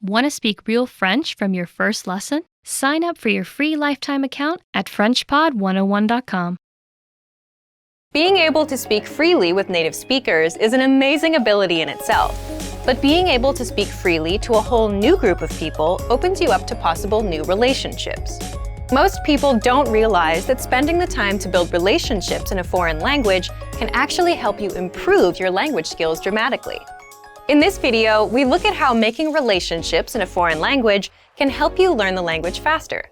Want to speak real French from your first lesson? Sign up for your free lifetime account at FrenchPod101.com. Being able to speak freely with native speakers is an amazing ability in itself. But being able to speak freely to a whole new group of people opens you up to possible new relationships. Most people don't realize that spending the time to build relationships in a foreign language can actually help you improve your language skills dramatically. In this video, we look at how making relationships in a foreign language can help you learn the language faster.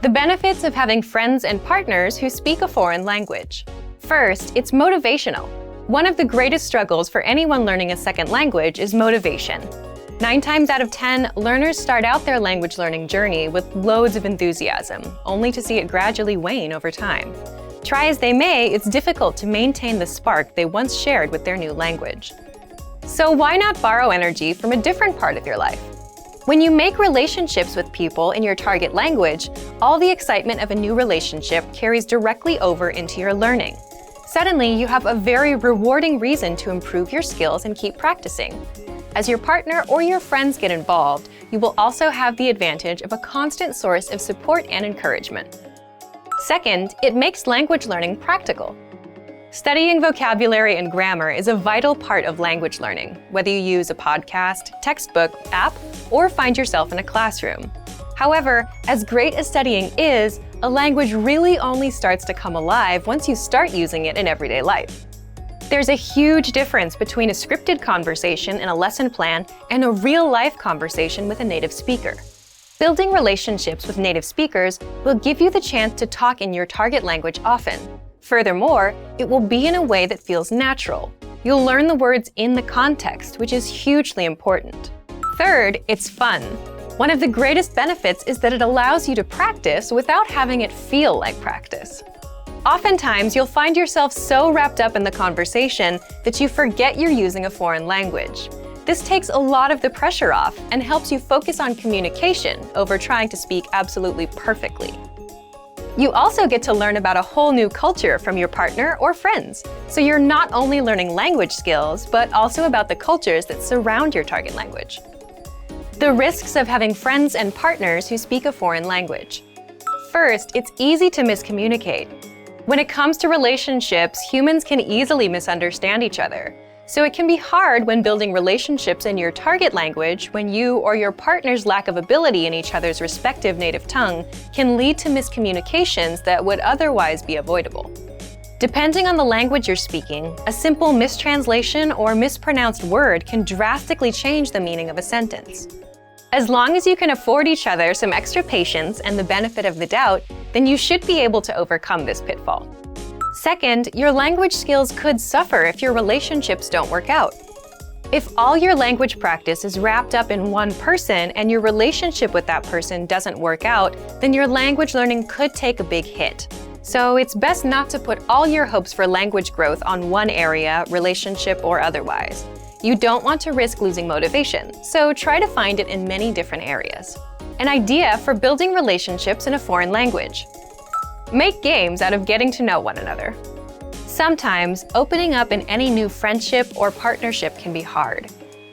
The benefits of having friends and partners who speak a foreign language. First, it's motivational. One of the greatest struggles for anyone learning a second language is motivation. 9 times out of 10, learners start out their language learning journey with loads of enthusiasm, only to see it gradually wane over time. Try as they may, it's difficult to maintain the spark they once shared with their new language. So why not borrow energy from a different part of your life? When you make relationships with people in your target language, all the excitement of a new relationship carries directly over into your learning. Suddenly, you have a very rewarding reason to improve your skills and keep practicing. As your partner or your friends get involved, you will also have the advantage of a constant source of support and encouragement. Second, it makes language learning practical. Studying vocabulary and grammar is a vital part of language learning, whether you use a podcast, textbook, app, or find yourself in a classroom. However, as great as studying is, a language really only starts to come alive once you start using it in everyday life. There's a huge difference between a scripted conversation in a lesson plan and a real-life conversation with a native speaker. Building relationships with native speakers will give you the chance to talk in your target language often. Furthermore, it will be in a way that feels natural. You'll learn the words in the context, which is hugely important. Third, it's fun. One of the greatest benefits is that it allows you to practice without having it feel like practice. Oftentimes, you'll find yourself so wrapped up in the conversation that you forget you're using a foreign language. This takes a lot of the pressure off and helps you focus on communication over trying to speak absolutely perfectly. You also get to learn about a whole new culture from your partner or friends, so you're not only learning language skills, but also about the cultures that surround your target language. The risks of having friends and partners who speak a foreign language. First, it's easy to miscommunicate. When it comes to relationships, humans can easily misunderstand each other. So it can be hard when building relationships in your target language when you or your partner's lack of ability in each other's respective native tongue can lead to miscommunications that would otherwise be avoidable. Depending on the language you're speaking, a simple mistranslation or mispronounced word can drastically change the meaning of a sentence. As long as you can afford each other some extra patience and the benefit of the doubt, then you should be able to overcome this pitfall. Second, your language skills could suffer if your relationships don't work out. If all your language practice is wrapped up in one person and your relationship with that person doesn't work out, then your language learning could take a big hit. So it's best not to put all your hopes for language growth on one area, relationship or otherwise. You don't want to risk losing motivation, so try to find it in many different areas. An idea for building relationships in a foreign language. Make games out of getting to know one another. Sometimes, opening up in any new friendship or partnership can be hard.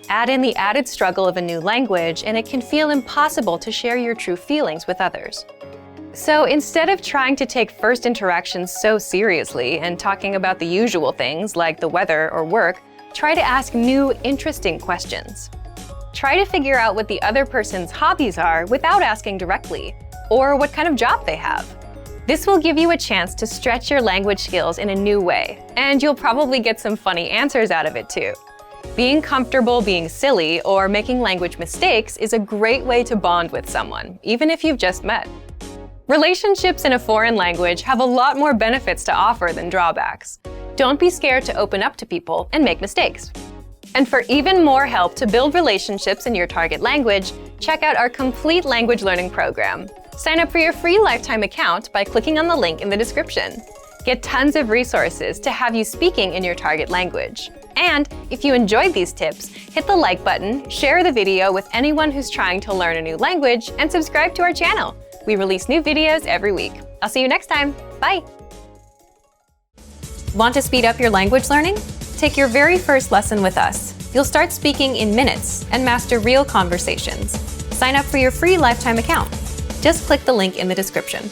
Add in the added struggle of a new language, and it can feel impossible to share your true feelings with others. So instead of trying to take first interactions so seriously and talking about the usual things like the weather or work, try to ask new, interesting questions. Try to figure out what the other person's hobbies are without asking directly, or what kind of job they have. This will give you a chance to stretch your language skills in a new way, and you'll probably get some funny answers out of it too. Being comfortable being silly or making language mistakes is a great way to bond with someone, even if you've just met. Relationships in a foreign language have a lot more benefits to offer than drawbacks. Don't be scared to open up to people and make mistakes. And for even more help to build relationships in your target language, check out our complete language learning program. Sign up for your free lifetime account by clicking on the link in the description. Get tons of resources to have you speaking in your target language. And if you enjoyed these tips, hit the like button, share the video with anyone who's trying to learn a new language, and subscribe to our channel. We release new videos every week. I'll see you next time. Bye! Want to speed up your language learning? Take your very first lesson with us. You'll start speaking in minutes and master real conversations. Sign up for your free lifetime account. Just click the link in the description.